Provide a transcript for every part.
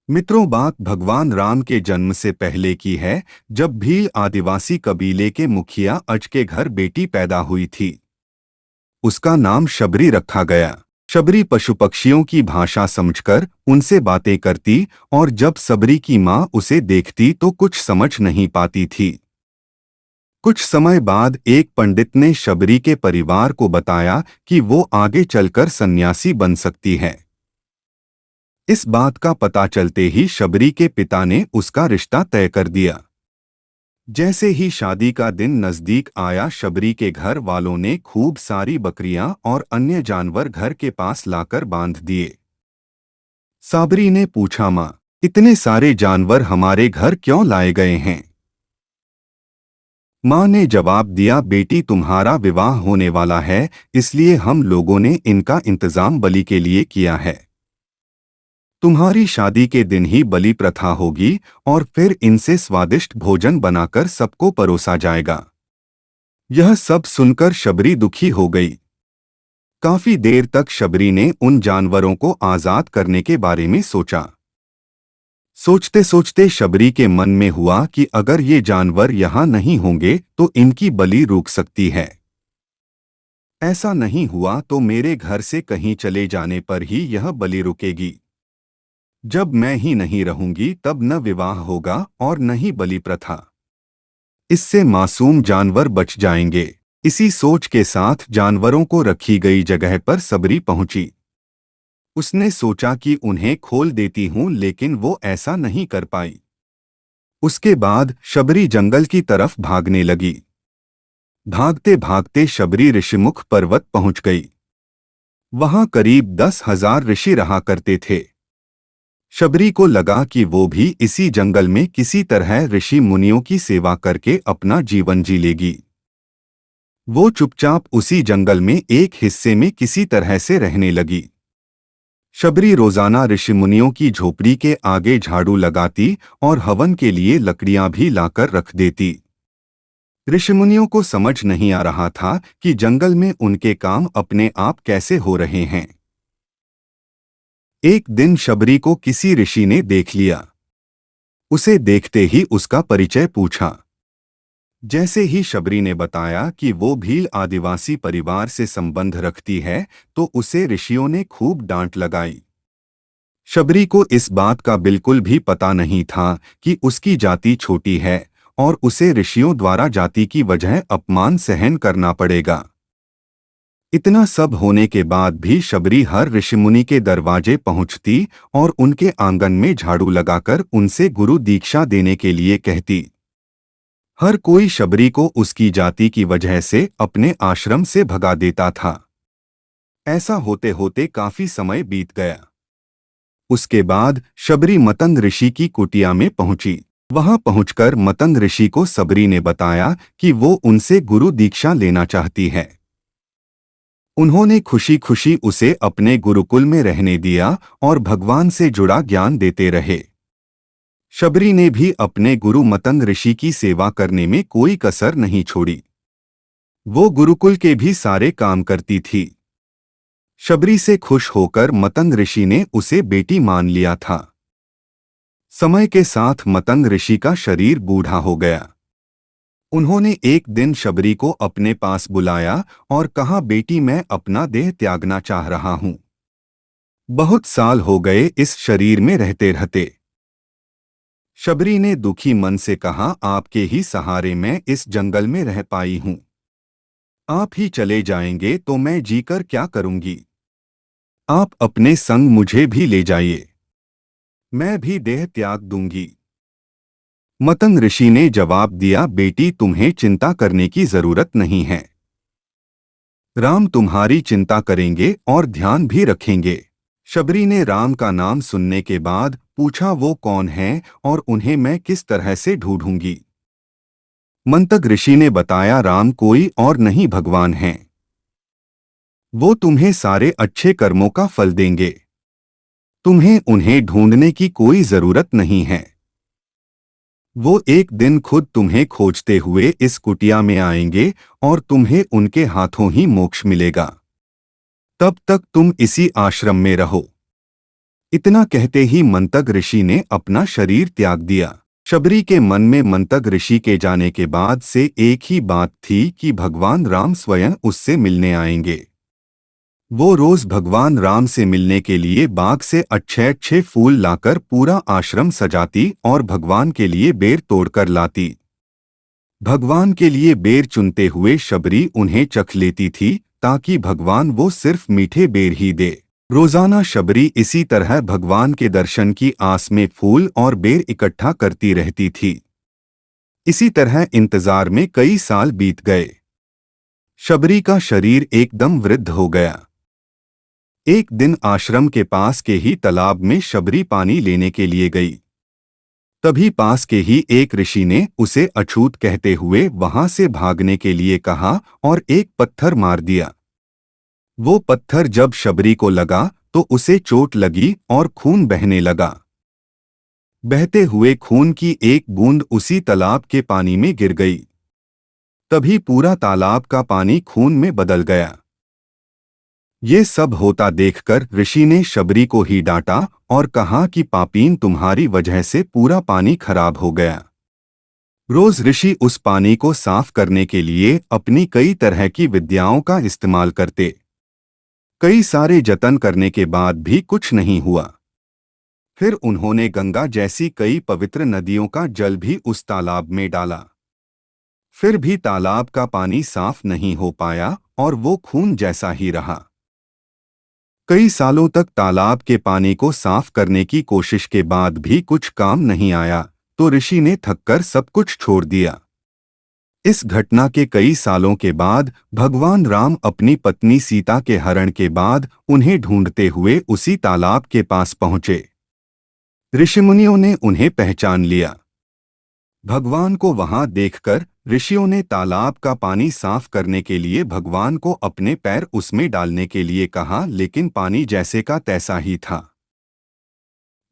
मित्रों, बात भगवान राम के जन्म से पहले की है, जब भील आदिवासी कबीले के मुखिया अज के घर बेटी पैदा हुई थी। उसका नाम शबरी रखा गया। शबरी पशु पक्षियों की भाषा समझकर उनसे बातें करती और जब सबरी की माँ उसे देखती तो कुछ समझ नहीं पाती थी। कुछ समय बाद एक पंडित ने शबरी के परिवार को बताया कि वो आगे चलकर सन्यासी बन सकती है। इस बात का पता चलते ही शबरी के पिता ने उसका रिश्ता तय कर दिया। जैसे ही शादी का दिन नजदीक आया, शबरी के घर वालों ने खूब सारी बकरियां और अन्य जानवर घर के पास लाकर बांध दिए। साबरी ने पूछा, माँ, इतने सारे जानवर हमारे घर क्यों लाए गए हैं? माँ ने जवाब दिया, बेटी, तुम्हारा विवाह होने वाला है, इसलिए हम लोगों ने इनका इंतजाम बलि के लिए किया है। तुम्हारी शादी के दिन ही बलि प्रथा होगी और फिर इनसे स्वादिष्ट भोजन बनाकर सबको परोसा जाएगा। यह सब सुनकर शबरी दुखी हो गई। काफी देर तक शबरी ने उन जानवरों को आजाद करने के बारे में सोचा। सोचते सोचते शबरी के मन में हुआ कि अगर ये जानवर यहाँ नहीं होंगे तो इनकी बलि रुक सकती है। ऐसा नहीं हुआ तो मेरे घर से कहीं चले जाने पर ही यह बलि रुकेगी। जब मैं ही नहीं रहूंगी तब न विवाह होगा और न ही बलि प्रथा। इससे मासूम जानवर बच जाएंगे। इसी सोच के साथ जानवरों को रखी गई जगह पर सबरी पहुंची। उसने सोचा कि उन्हें खोल देती हूं, लेकिन वो ऐसा नहीं कर पाई। उसके बाद शबरी जंगल की तरफ भागने लगी। भागते भागते शबरी ऋषिमुख पर्वत पहुंच गई। वहां करीब 10,000 ऋषि रहा करते थे। शबरी को लगा कि वो भी इसी जंगल में किसी तरह ऋषि मुनियों की सेवा करके अपना जीवन जी लेगी। वो चुपचाप उसी जंगल में एक हिस्से में किसी तरह से रहने लगी। शबरी रोजाना ऋषि मुनियों की झोपड़ी के आगे झाड़ू लगाती और हवन के लिए लकड़ियां भी लाकर रख देती। ऋषिमुनियों को समझ नहीं आ रहा था कि जंगल में उनके काम अपने आप कैसे हो रहे हैं। एक दिन शबरी को किसी ऋषि ने देख लिया। उसे देखते ही उसका परिचय पूछा। जैसे ही शबरी ने बताया कि वो भील आदिवासी परिवार से संबंध रखती है, तो उसे ऋषियों ने खूब डांट लगाई। शबरी को इस बात का बिल्कुल भी पता नहीं था कि उसकी जाति छोटी है और उसे ऋषियों द्वारा जाति की वजह अपमान सहन करना पड़ेगा। इतना सब होने के बाद भी शबरी हर ऋषिमुनि के दरवाजे पहुंचती और उनके आंगन में झाड़ू लगाकर उनसे गुरु दीक्षा देने के लिए कहती। हर कोई शबरी को उसकी जाति की वजह से अपने आश्रम से भगा देता था। ऐसा होते होते काफी समय बीत गया। उसके बाद शबरी मतंग ऋषि की कुटिया में पहुंची। वहां पहुंचकर मतंग ऋषि को सबरी ने बताया कि वो उनसे गुरु दीक्षा लेना चाहती है। उन्होंने खुशी खुशी उसे अपने गुरुकुल में रहने दिया और भगवान से जुड़ा ज्ञान देते रहे। शबरी ने भी अपने गुरु मतंग ऋषि की सेवा करने में कोई कसर नहीं छोड़ी। वो गुरुकुल के भी सारे काम करती थी। शबरी से खुश होकर मतंग ऋषि ने उसे बेटी मान लिया था। समय के साथ मतंग ऋषि का शरीर बूढ़ा हो गया। उन्होंने एक दिन शबरी को अपने पास बुलाया और कहा, बेटी, मैं अपना देह त्यागना चाह रहा हूं। बहुत साल हो गए इस शरीर में रहते रहते। शबरी ने दुखी मन से कहा, आपके ही सहारे मैं इस जंगल में रह पाई हूं। आप ही चले जाएंगे तो मैं जीकर क्या करूंगी? आप अपने संग मुझे भी ले जाइए, मैं भी देह त्याग दूंगी। मतंग ऋषि ने जवाब दिया, बेटी, तुम्हें चिंता करने की जरूरत नहीं है। राम तुम्हारी चिंता करेंगे और ध्यान भी रखेंगे। शबरी ने राम का नाम सुनने के बाद पूछा, वो कौन है और उन्हें मैं किस तरह से ढूंढूंगी? मंतग ऋषि ने बताया, राम कोई और नहीं, भगवान हैं। वो तुम्हें सारे अच्छे कर्मों का फल देंगे। तुम्हें उन्हें ढूंढने की कोई जरूरत नहीं है। वो एक दिन खुद तुम्हें खोजते हुए इस कुटिया में आएंगे और तुम्हें उनके हाथों ही मोक्ष मिलेगा। तब तक तुम इसी आश्रम में रहो। इतना कहते ही मंतग ऋषि ने अपना शरीर त्याग दिया। शबरी के मन में मंतग ऋषि के जाने के बाद से एक ही बात थी कि भगवान राम स्वयं उससे मिलने आएंगे। वो रोज भगवान राम से मिलने के लिए बाग से अच्छे अच्छे फूल लाकर पूरा आश्रम सजाती और भगवान के लिए बेर तोड़कर लाती। भगवान के लिए बेर चुनते हुए शबरी उन्हें चख लेती थी ताकि भगवान वो सिर्फ मीठे बेर ही दे। रोजाना शबरी इसी तरह भगवान के दर्शन की आस में फूल और बेर इकट्ठा करती रहती थी। इसी तरह इंतजार में कई साल बीत गए। शबरी का शरीर एकदम वृद्ध हो गया। एक दिन आश्रम के पास के ही तालाब में शबरी पानी लेने के लिए गई। तभी पास के ही एक ऋषि ने उसे अछूत कहते हुए वहां से भागने के लिए कहा और एक पत्थर मार दिया। वो पत्थर जब शबरी को लगा तो उसे चोट लगी और खून बहने लगा। बहते हुए खून की एक बूंद उसी तालाब के पानी में गिर गई। तभी पूरा तालाब का पानी खून में बदल गया। ये सब होता देखकर ऋषि ने शबरी को ही डांटा और कहा कि पापीन, तुम्हारी वजह से पूरा पानी खराब हो गया। रोज ऋषि उस पानी को साफ करने के लिए अपनी कई तरह की विद्याओं का इस्तेमाल करते। कई सारे जतन करने के बाद भी कुछ नहीं हुआ। फिर उन्होंने गंगा जैसी कई पवित्र नदियों का जल भी उस तालाब में डाला। फिर भी तालाब का पानी साफ नहीं हो पाया और वो खून जैसा ही रहा। कई सालों तक तालाब के पानी को साफ करने की कोशिश के बाद भी कुछ काम नहीं आया तो ऋषि ने थककर सब कुछ छोड़ दिया। इस घटना के कई सालों के बाद भगवान राम अपनी पत्नी सीता के हरण के बाद उन्हें ढूंढते हुए उसी तालाब के पास पहुंचे। ऋषिमुनियों ने उन्हें पहचान लिया। भगवान को वहां देखकर ऋषियों ने तालाब का पानी साफ करने के लिए भगवान को अपने पैर उसमें डालने के लिए कहा, लेकिन पानी जैसे का तैसा ही था।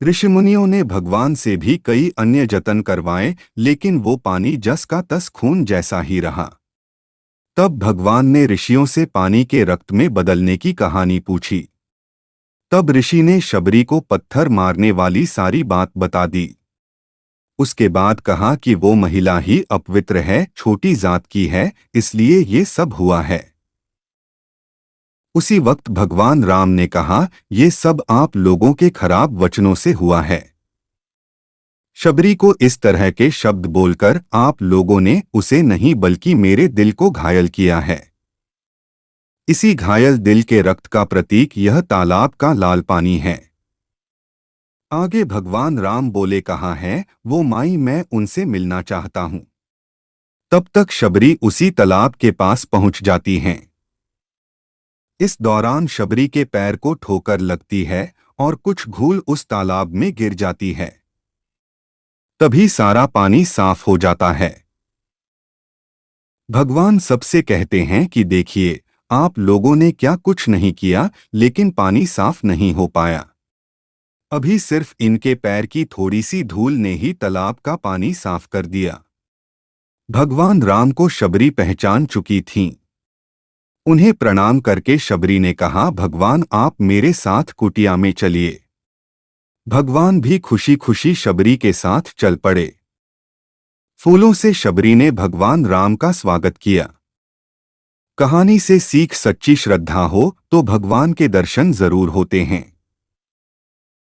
ऋषिमुनियों ने भगवान से भी कई अन्य जतन करवाए, लेकिन वो पानी जस का तस खून जैसा ही रहा। तब भगवान ने ऋषियों से पानी के रक्त में बदलने की कहानी पूछी। तब ऋषि ने शबरी को पत्थर मारने वाली सारी बात बता दी। उसके बाद कहा कि वो महिला ही अपवित्र है, छोटी जात की है, इसलिए ये सब हुआ है। उसी वक्त भगवान राम ने कहा, ये सब आप लोगों के खराब वचनों से हुआ है। शबरी को इस तरह के शब्द बोलकर आप लोगों ने उसे नहीं बल्कि मेरे दिल को घायल किया है। इसी घायल दिल के रक्त का प्रतीक यह तालाब का लाल पानी है। आगे भगवान राम बोले, कहा है वो माई, मैं उनसे मिलना चाहता हूं। तब तक शबरी उसी तालाब के पास पहुंच जाती हैं। इस दौरान शबरी के पैर को ठोकर लगती है और कुछ घूल उस तालाब में गिर जाती है। तभी सारा पानी साफ हो जाता है। भगवान सबसे कहते हैं कि देखिए, आप लोगों ने क्या कुछ नहीं किया, लेकिन पानी साफ नहीं हो पाया। अभी सिर्फ इनके पैर की थोड़ी सी धूल ने ही तालाब का पानी साफ कर दिया। भगवान राम को शबरी पहचान चुकी थीं। उन्हें प्रणाम करके शबरी ने कहा, भगवान आप मेरे साथ कुटिया में चलिए। भगवान भी खुशी खुशी शबरी के साथ चल पड़े। फूलों से शबरी ने भगवान राम का स्वागत किया। कहानी से सीख, सच्ची श्रद्धा हो तो भगवान के दर्शन जरूर होते हैं।